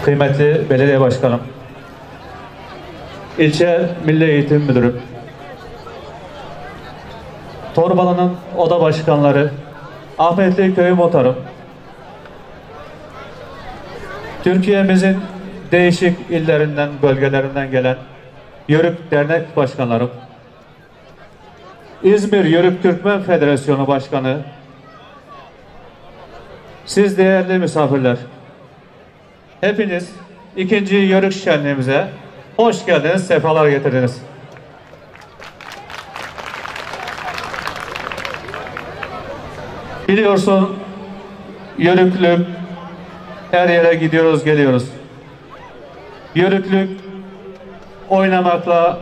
kıymetli belediye başkanım, ilçe Milli Eğitim Müdürüm, Torbalı'nın oda başkanları, Ahmetli Köyü muhtarım, Türkiye'mizin değişik illerinden, bölgelerinden gelen Yörük Dernek Başkanlarım, İzmir Yörük Türkmen Federasyonu Başkanı, siz değerli misafirler, hepiniz ikinci Yörük şenliğimize hoş geldiniz, sefalar getirdiniz. Biliyorsun, Yörüklük, her yere gidiyoruz, geliyoruz. Yörüklük, oynamakla,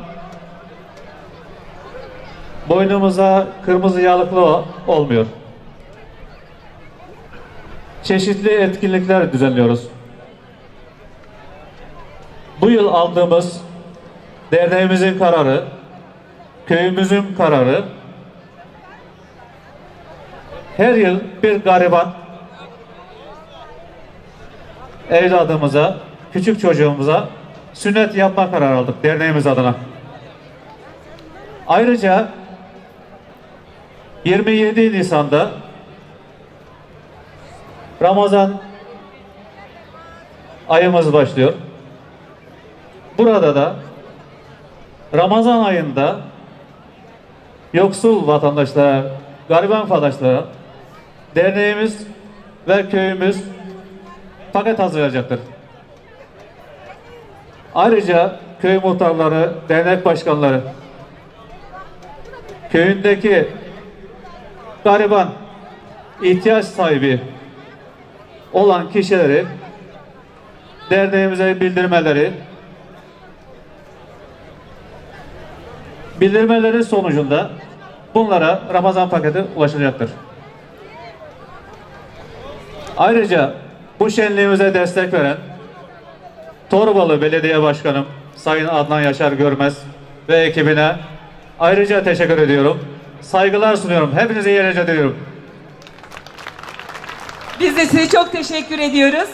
boynumuza kırmızı yağlıklı olmuyor. Çeşitli etkinlikler düzenliyoruz. Bu yıl aldığımız derneğimizin kararı, köyümüzün kararı, her yıl bir gariban evladımıza, küçük çocuğumuza sünnet yapma kararı aldık derneğimiz adına. Ayrıca 27 Nisan'da Ramazan ayımız başlıyor. Burada da Ramazan ayında yoksul vatandaşlara, gariban vatandaşlara derneğimiz ve köyümüz paket hazırlayacaktır. Ayrıca köy muhtarları, dernek başkanları, köyündeki gariban, ihtiyaç sahibi olan kişileri derneğimize bildirmeleri sonucunda bunlara Ramazan paketi ulaşacaktır. Ayrıca bu şenliğimize destek veren Torbalı Belediye Başkanım Sayın Adnan Yaşar Görmez ve ekibine ayrıca teşekkür ediyorum. Saygılar sunuyorum. Hepinize iyi eğlenceler diliyorum. Biz de size çok teşekkür ediyoruz.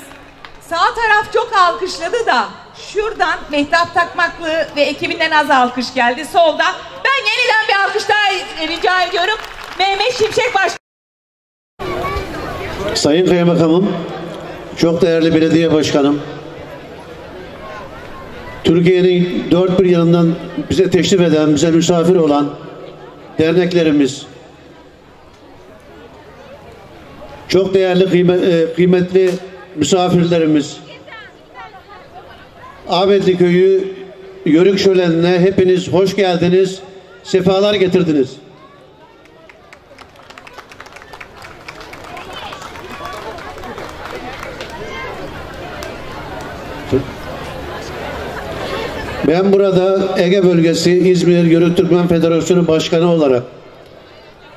Sağ taraf çok alkışladı da şuradan Mehtap Takmaklı ve ekibinden az alkış geldi. Solda ben yeniden bir alkış daha rica ediyorum. Mehmet Şimşek Başkan. Sayın Kaymakamım, çok değerli belediye başkanım, Türkiye'nin dört bir yanından bize teşrif eden, bize misafir olan derneklerimiz, çok değerli kıymetli misafirlerimiz, Ahmetli Köyü Yörük Şöleni'ne hepiniz hoş geldiniz, sefalar getirdiniz. Ben burada Ege Bölgesi İzmir Yörük Türkmen Federasyonu Başkanı olarak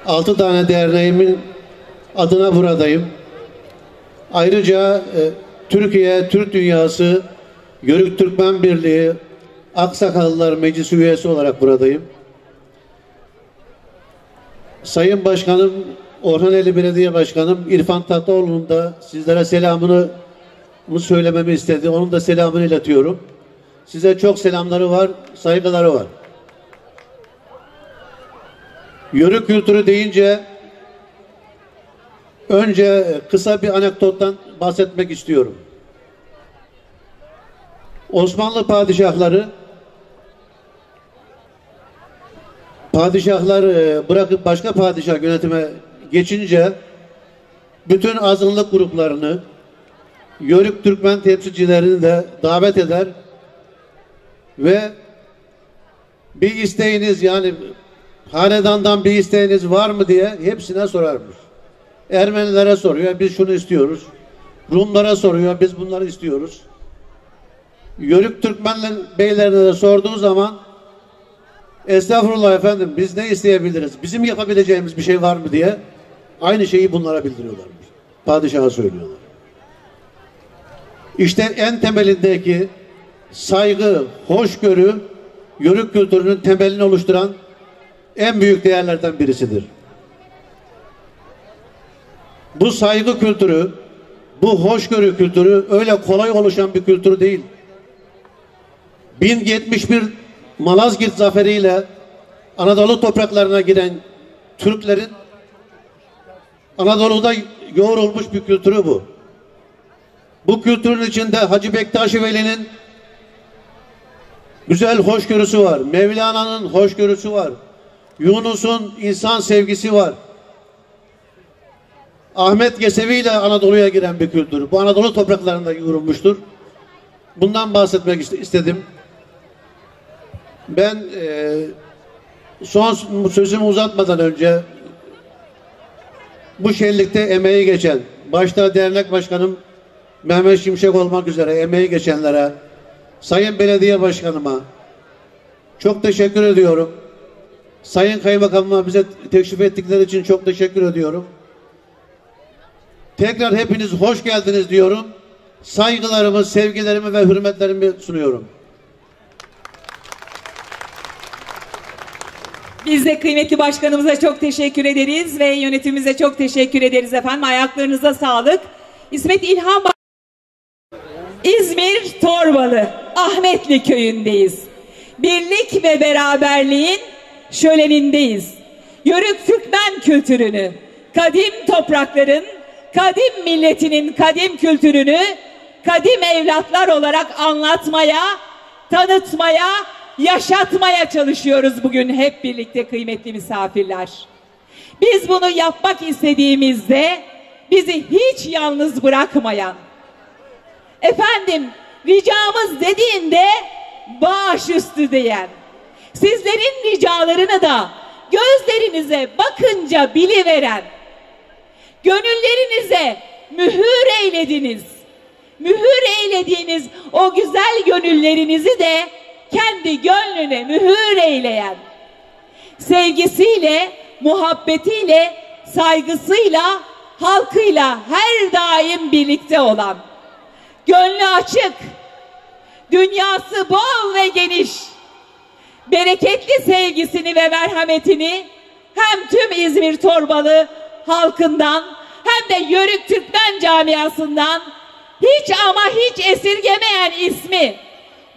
6 tane derneğimin adına buradayım. Ayrıca Türkiye, Türk Dünyası Yörük Türkmen Birliği Aksakallılar Meclisi üyesi olarak buradayım. Sayın Başkanım, Orhaneli Belediye Başkanım İrfan Tatlıoğlu'nun da sizlere selamını söylememi istedi. Onun da selamını iletiyorum. Size çok selamları var, saygıları var. Yörük kültürü deyince önce kısa bir anekdottan bahsetmek istiyorum. Osmanlı padişahlar bırakıp başka padişah yönetime geçince bütün azınlık gruplarını, Yörük Türkmen temsilcilerini de davet eder ve bir isteğiniz, yani hanedandan bir isteğiniz var mı diye hepsine sorarmış. Ermenilere soruyor, biz şunu istiyoruz. Rumlara soruyor, biz bunları istiyoruz. Yörük Türkmen beylerine de sorduğu zaman estağfurullah efendim, biz ne isteyebiliriz? Bizim yapabileceğimiz bir şey var mı diye aynı şeyi bunlara bildiriyorlarmış. Padişaha söylüyorlar. İşte en temelindeki saygı, hoşgörü, Yörük kültürünün temelini oluşturan en büyük değerlerden birisidir. Bu saygı kültürü Bu hoşgörü kültürü öyle kolay oluşan bir kültür değil. 1071 Malazgirt zaferiyle Anadolu topraklarına giren Türklerin Anadolu'da yoğrulmuş bir kültürü bu. Bu kültürün içinde Hacı Bektaş Veli'nin güzel hoşgörüsü var. Mevlana'nın hoşgörüsü var. Yunus'un insan sevgisi var. Ahmet Yesevi ile Anadolu'ya giren bir kültür. Bu Anadolu topraklarında yoğrulmuştur. Bundan bahsetmek istedim. Ben son sözümü uzatmadan önce bu şenlikte emeği geçen, başta dernek başkanım Mehmet Şimşek olmak üzere emeği geçenlere, Sayın Belediye Başkanıma çok teşekkür ediyorum. Sayın Kaymakamıma bize teşrif ettikleri için çok teşekkür ediyorum. Tekrar hepiniz hoş geldiniz diyorum. Saygılarımı, sevgilerimi ve hürmetlerimi sunuyorum. Biz de kıymetli başkanımıza çok teşekkür ederiz ve yönetimimize çok teşekkür ederiz efendim. Ayaklarınıza sağlık. İsmet İlhan İzmir Torbalı Ahmetli köyündeyiz. Birlik ve beraberliğin şölenindeyiz. Yörük Türkmen kültürünü, kadim toprakların, kadim milletinin kadim kültürünü kadim evlatlar olarak anlatmaya, tanıtmaya, yaşatmaya çalışıyoruz bugün hep birlikte kıymetli misafirler. Biz bunu yapmak istediğimizde bizi hiç yalnız bırakmayan, efendim ricamız dediğinde başüstü diyen, sizlerin ricalarını da gözlerinize bakınca biliveren, gönüllerinize mühür eylediniz. Mühür eylediğiniz o güzel gönüllerinizi de kendi gönlüne mühür eyleyen, sevgisiyle, muhabbetiyle, saygısıyla, halkıyla her daim birlikte olan, gönlü açık, dünyası bol ve geniş, bereketli sevgisini ve merhametini hem tüm İzmir Torbalı halkından hem de Yörük Türkmen camiasından hiç ama hiç esirgemeyen ismi,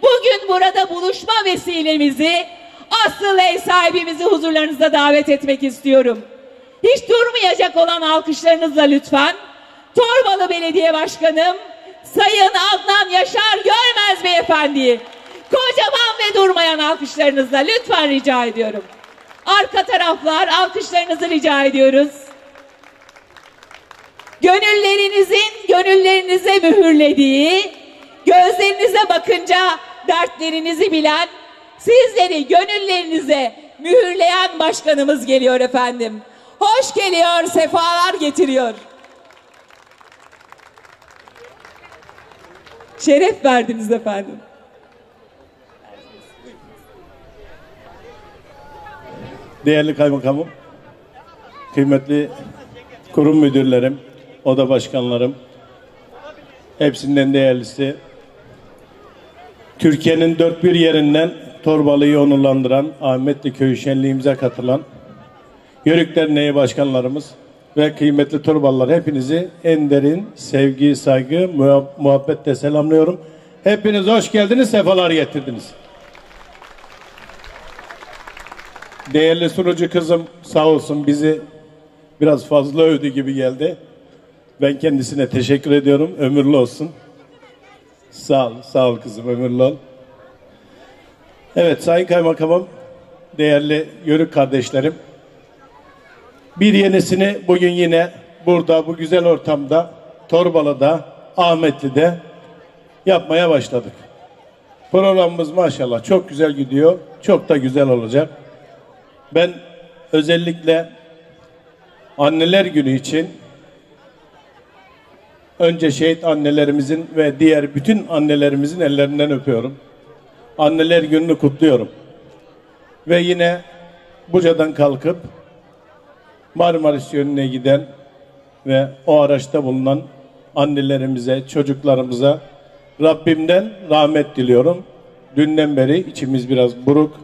bugün burada buluşma vesilemizi, asıl ev sahibimizi huzurlarınıza davet etmek istiyorum. Hiç durmayacak olan alkışlarınızla lütfen Torbalı Belediye Başkanım Sayın Adnan Yaşar Görmez Beyefendi'yi kocaman ve durmayan alkışlarınızla lütfen rica ediyorum. Arka taraflar alkışlarınızı rica ediyoruz. Gönüllerinize mühürlediği, gözlerinize bakınca dertlerinizi bilen, sizleri gönüllerinize mühürleyen başkanımız geliyor efendim. Hoş geliyor, sefalar getiriyor. Şeref verdiniz efendim. Değerli kaymakamım, kıymetli kurum müdürlerim, oda başkanlarım, hepsinden değerlisi, Türkiye'nin dört bir yerinden Torbalı'yı onurlandıran, Ahmetli Köyü şenliğimize katılan Yörük Derneği başkanlarımız ve kıymetli Torbalılar, hepinizi en derin sevgi, saygı, muhabbetle selamlıyorum. Hepiniz hoş geldiniz, sefalar getirdiniz. Değerli sunucu kızım sağ olsun bizi biraz fazla övdü gibi geldi. Ben kendisine teşekkür ediyorum. Ömürlü olsun. Sağ ol kızım, ömürlü ol. Evet Sayın Kaymakamım, değerli Yörük kardeşlerim. Bir yenisini bugün yine burada bu güzel ortamda Torbalı'da, Ahmetli'de yapmaya başladık. Programımız maşallah çok güzel gidiyor. Çok da güzel olacak. Ben özellikle Anneler Günü için önce şehit annelerimizin ve diğer bütün annelerimizin ellerinden öpüyorum. Anneler Günü'nü kutluyorum. Ve yine Buca'dan kalkıp Marmaris yönüne giden ve o araçta bulunan annelerimize, çocuklarımıza Rabbimden rahmet diliyorum. Dünden beri içimiz biraz buruk.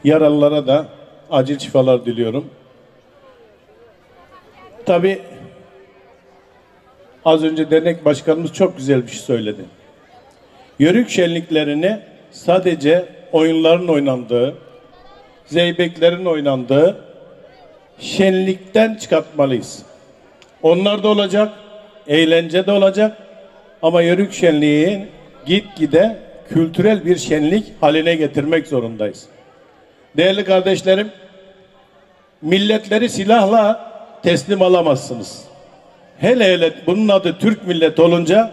Yaralılara da acil şifalar diliyorum. Tabii Az önce dernek başkanımız çok güzel bir şey söyledi. Yörük şenliklerini sadece oyunların oynandığı, zeybeklerin oynandığı şenlikten çıkartmalıyız. Onlar da olacak, eğlence de olacak ama yörük şenliği gitgide kültürel bir şenlik haline getirmek zorundayız. Değerli kardeşlerim, milletleri silahla teslim alamazsınız. Hele hele bunun adı Türk milleti olunca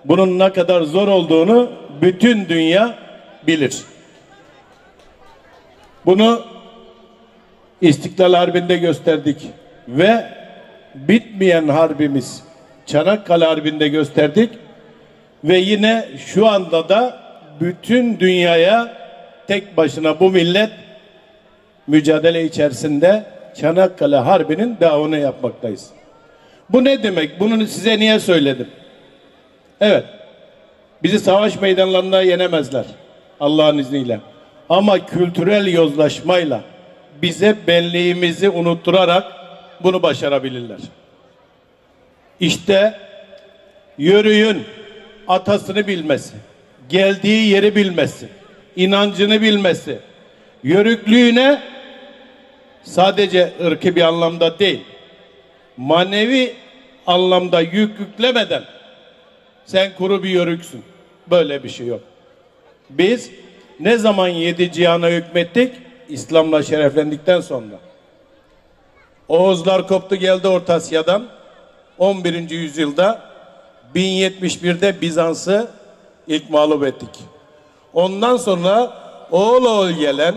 bunun ne kadar zor olduğunu bütün dünya bilir. Bunu İstiklal Harbi'nde gösterdik ve bitmeyen harbimiz Çanakkale Harbi'nde gösterdik ve yine şu anda da bütün dünyaya tek başına bu millet mücadele içerisinde Çanakkale Harbi'nin devamını yapmaktayız. Bu ne demek? Bunu size niye söyledim? Evet, bizi savaş meydanlarında yenemezler Allah'ın izniyle. Ama kültürel yozlaşmayla bize benliğimizi unutturarak bunu başarabilirler. İşte yörüğün atasını bilmesi, geldiği yeri bilmesi, inancını bilmesi, yörüklüğüne sadece ırkı bir anlamda değil, manevi anlamda yüklemeden sen kuru bir yörüksün. Böyle bir şey yok. Biz ne zaman 7 cihana hükmettik? İslam'la şereflendikten sonra. Oğuzlar koptu geldi Orta Asya'dan. 11. yüzyılda 1071'de Bizans'ı ilk mağlup ettik. Ondan sonra oğul gelen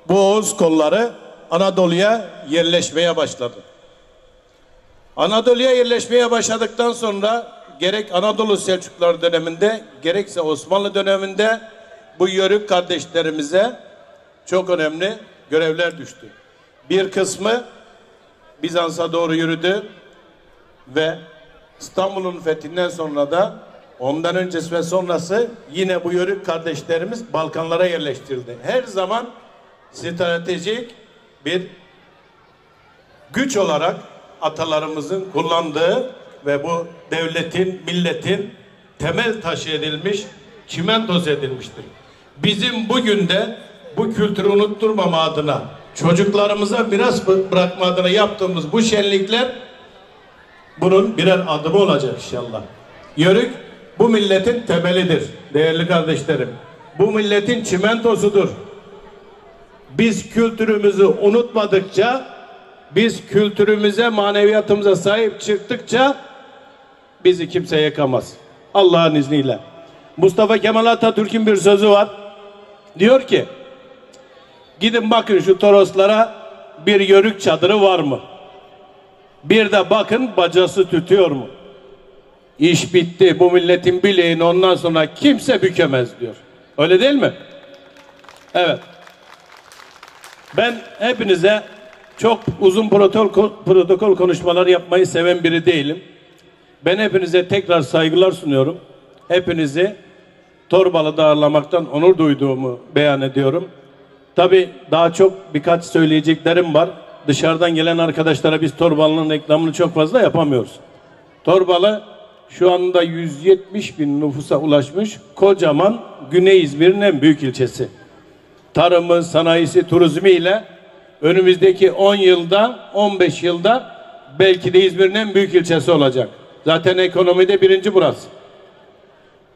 bu Oğuz kolları Anadolu'ya yerleşmeye başladı. Anadolu'ya yerleşmeye başladıktan sonra gerek Anadolu Selçuklular döneminde gerekse Osmanlı döneminde bu yörük kardeşlerimize çok önemli görevler düştü. Bir kısmı Bizans'a doğru yürüdü ve İstanbul'un fethinden sonra da ondan öncesi ve sonrası yine bu yörük kardeşlerimiz Balkanlara yerleştirildi. Her zaman stratejik bir güç olarak atalarımızın kullandığı ve bu devletin, milletin temel taşı edilmiş, çimentosu edilmiştir. Bizim bugün de bu kültürü unutturmama adına, çocuklarımıza miras bırakma adına yaptığımız bu şenlikler bunun birer adımı olacak inşallah. Yörük bu milletin temelidir değerli kardeşlerim. Bu milletin çimentosudur. Biz kültürümüzü unutmadıkça, biz kültürümüze, maneviyatımıza sahip çıktıkça bizi kimse yakamaz. Allah'ın izniyle. Mustafa Kemal Atatürk'ün bir sözü var. Diyor ki, gidin bakın şu Toroslara bir yörük çadırı var mı? Bir de bakın bacası tütüyor mu? İş bitti. Bu milletin bileğini ondan sonra kimse bükemez diyor. Öyle değil mi? Evet. Ben hepinize çok uzun protokol konuşmaları yapmayı seven biri değilim. Ben hepinize tekrar saygılar sunuyorum. Hepinizi Torbalı'da ağırlamaktan onur duyduğumu beyan ediyorum. Tabii daha çok birkaç söyleyeceklerim var. Dışarıdan gelen arkadaşlara biz Torbalı'nın reklamını çok fazla yapamıyoruz. Torbalı şu anda 170 bin nüfusa ulaşmış kocaman Güney İzmir'in en büyük ilçesi. Tarımı, sanayisi, turizmi ile önümüzdeki 10 yılda, 15 yılda belki de İzmir'in en büyük ilçesi olacak. Zaten ekonomide birinci burası.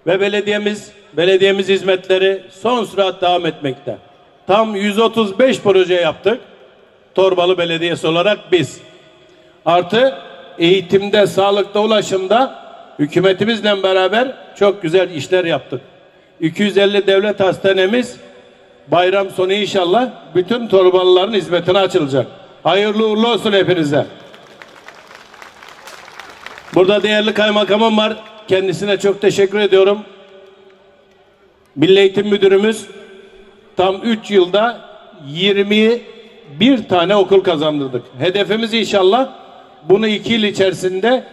Ve belediyemiz hizmetleri son sürat devam etmekte. Tam 135 proje yaptık. Torbalı Belediyesi olarak biz. Artı eğitimde, sağlıkta, ulaşımda hükümetimizle beraber çok güzel işler yaptık. 250 devlet hastanemiz bayram sonu inşallah bütün Torbalıların hizmetine açılacak. Hayırlı uğurlu olsun hepinize. Burada değerli kaymakamım var. Kendisine çok teşekkür ediyorum. Milli Eğitim Müdürümüz tam 3 yılda 21 tane okul kazandırdık. Hedefimiz inşallah bunu 2 yıl içerisinde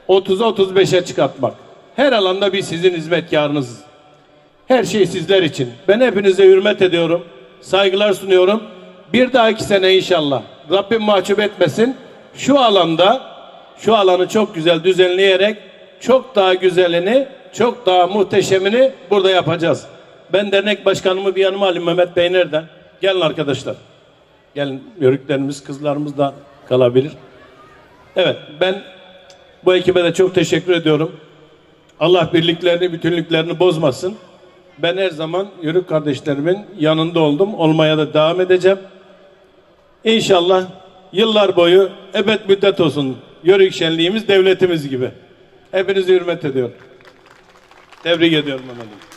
30'a 35'e çıkartmak. Her alanda biz sizin hizmetkarınızız. Her şey sizler için. Ben hepinize hürmet ediyorum. Saygılar sunuyorum. Bir dahaki sene inşallah Rabbim mahcup etmesin. Şu alanda şu alanı çok güzel düzenleyerek çok daha güzelini, çok daha muhteşemini burada yapacağız. Ben dernek başkanımı bir yanıma alayım, Mehmet Bey nerede? Gelin arkadaşlar. Gelin, yörüklerimiz, kızlarımız da kalabilir. Evet, ben bu ekibe de çok teşekkür ediyorum. Allah birliklerini, bütünlüklerini bozmasın. Ben her zaman yörük kardeşlerimin yanında oldum. Olmaya da devam edeceğim. İnşallah yıllar boyu ebed müddet olsun yörük şenliğimiz devletimiz gibi. Hepinizi hürmet ediyorum. Tebrik ediyorum Mehmet'im.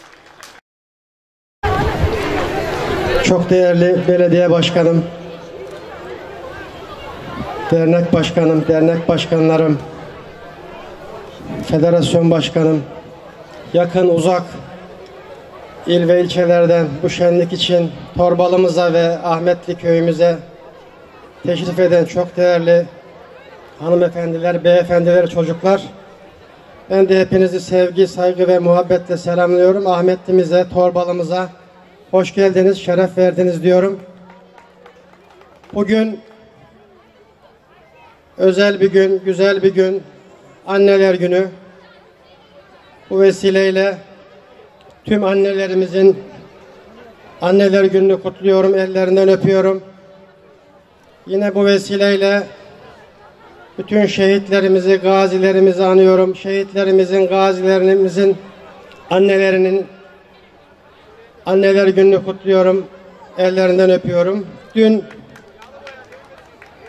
Çok değerli belediye başkanım, dernek başkanım, dernek başkanlarım, federasyon başkanım, yakın uzak il ve ilçelerden bu şenlik için Torbalı'mıza ve Ahmetli köyümüze teşrif eden çok değerli hanımefendiler, beyefendiler, çocuklar. Ben de hepinizi sevgi, saygı ve muhabbetle selamlıyorum. Ahmetli'mize, Torbalı'mıza hoş geldiniz, şeref verdiniz diyorum. Bugün özel bir gün, güzel bir gün, Anneler Günü. Bu vesileyle tüm annelerimizin Anneler Günü'nü kutluyorum, ellerinden öpüyorum. Yine bu vesileyle bütün şehitlerimizi, gazilerimizi anıyorum. Şehitlerimizin, gazilerimizin annelerinin Anneler Günü'nü kutluyorum, ellerinden öpüyorum. Dün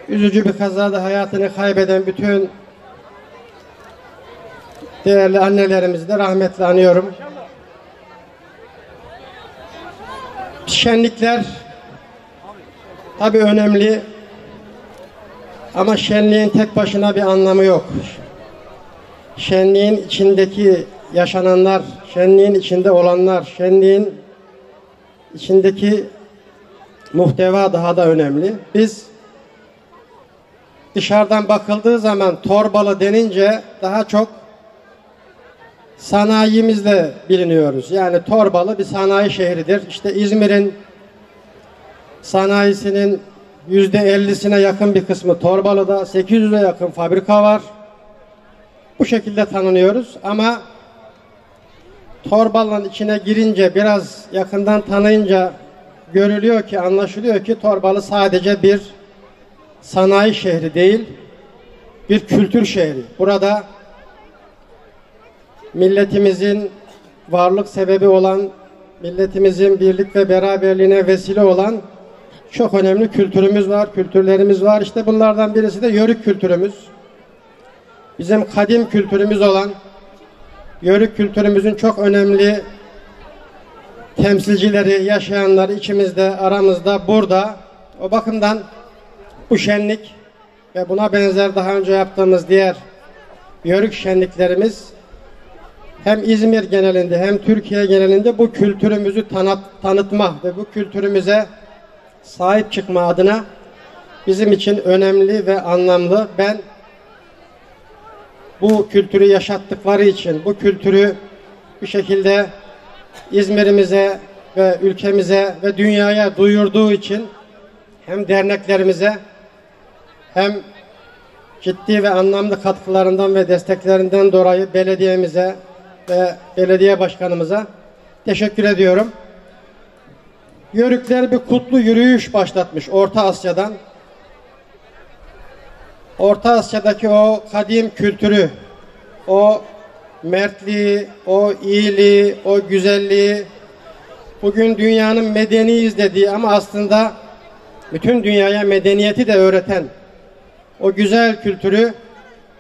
üzücü bir kazada hayatını kaybeden bütün değerli annelerimizi de rahmetle anıyorum. Şenlikler tabii önemli ama şenliğin tek başına bir anlamı yok. Şenliğin içindeki yaşananlar, şenliğin içinde olanlar, şenliğin içindeki muhteva daha da önemli. Biz dışarıdan bakıldığı zaman Torbalı denince daha çok sanayimizle biliniyoruz. Yani Torbalı bir sanayi şehridir. İşte İzmir'in sanayisinin %50'sine yakın bir kısmı Torbalı'da, 800'e yakın fabrika var. Bu şekilde tanınıyoruz ama Torbalı'nın içine girince, biraz yakından tanıyınca görülüyor ki, anlaşılıyor ki Torbalı sadece bir sanayi şehri değil, bir kültür şehri. Burada milletimizin varlık sebebi olan, milletimizin birlik ve beraberliğine vesile olan çok önemli kültürümüz var, kültürlerimiz var. İşte bunlardan birisi de yörük kültürümüz. Bizim kadim kültürümüz olan yörük kültürümüzün çok önemli temsilcileri, yaşayanları içimizde, aramızda, burada. O bakımdan bu şenlik ve buna benzer daha önce yaptığımız diğer yörük şenliklerimiz hem İzmir genelinde hem Türkiye genelinde bu kültürümüzü tanıtma ve bu kültürümüze sahip çıkma adına bizim için önemli ve anlamlı. Ben bu kültürü yaşattıkları için, bu kültürü bir şekilde İzmir'imize ve ülkemize ve dünyaya duyurduğu için hem derneklerimize hem ciddi ve anlamlı katkılarından ve desteklerinden dolayı belediyemize ve belediye başkanımıza teşekkür ediyorum. Yörükler bir kutlu yürüyüş başlatmış Orta Asya'dan. Orta Asya'daki o kadim kültürü, o mertliği, o iyiliği, o güzelliği, bugün dünyanın medeniyiz dediği ama aslında bütün dünyaya medeniyeti de öğreten o güzel kültürü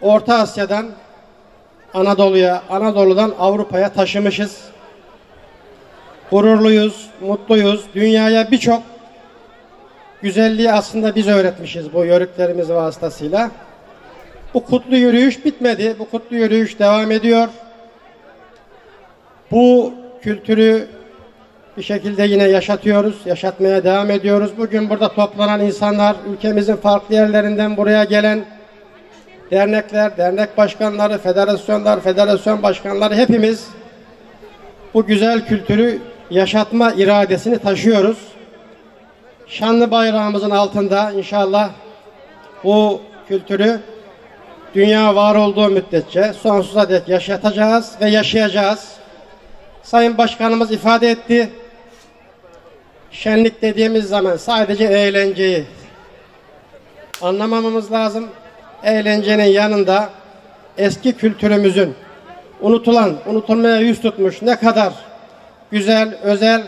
Orta Asya'dan Anadolu'ya, Anadolu'dan Avrupa'ya taşımışız. Gururluyuz, mutluyuz. Dünyaya birçok güzelliği aslında biz öğretmişiz bu yörüklerimiz vasıtasıyla. Bu kutlu yürüyüş bitmedi. Bu kutlu yürüyüş devam ediyor. Bu kültürü bir şekilde yine yaşatıyoruz, yaşatmaya devam ediyoruz. Bugün burada toplanan insanlar, ülkemizin farklı yerlerinden buraya gelen dernekler, dernek başkanları, federasyonlar, federasyon başkanları hepimiz bu güzel kültürü yaşatma iradesini taşıyoruz. Şanlı bayrağımızın altında inşallah bu kültürü dünya var olduğu müddetçe sonsuza dek yaşatacağız ve yaşayacağız. Sayın Başkanımız ifade etti. Şenlik dediğimiz zaman sadece eğlenceyi anlamamamız lazım. Eğlencenin yanında eski kültürümüzün unutulmaya yüz tutmuş ne kadar güzel, özel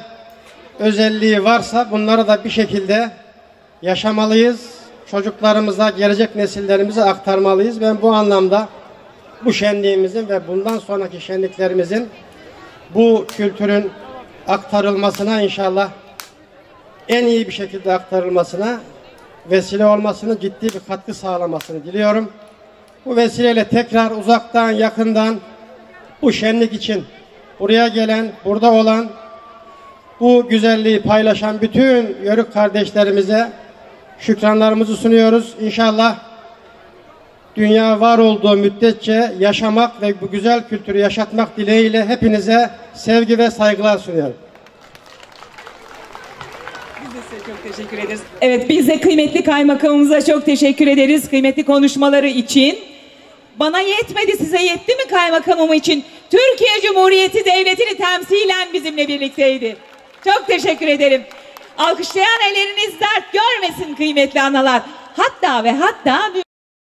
özelliği varsa bunları da bir şekilde yaşamalıyız. Çocuklarımıza, gelecek nesillerimize aktarmalıyız. Ben bu anlamda bu şenliğimizin ve bundan sonraki şenliklerimizin bu kültürün aktarılmasına inşallah en iyi bir şekilde aktarılmasına vesile olmasını, ciddi bir katkı sağlamasını diliyorum. Bu vesileyle tekrar uzaktan, yakından bu şenlik için buraya gelen, burada olan, bu güzelliği paylaşan bütün Yörük kardeşlerimize şükranlarımızı sunuyoruz. İnşallah dünya var olduğu müddetçe yaşamak ve bu güzel kültürü yaşatmak dileğiyle hepinize sevgi ve saygılar sunuyorum. Biz de size çok teşekkür ederiz. Evet, biz de kıymetli kaymakamımıza çok teşekkür ederiz kıymetli konuşmaları için. Bana yetmedi, size yetti mi kaymakamım için? Türkiye Cumhuriyeti Devleti'ni temsilen bizimle birlikteydi. Çok teşekkür ederim. Alkışlayan elleriniz dert görmesin kıymetli analar. Hatta ve hatta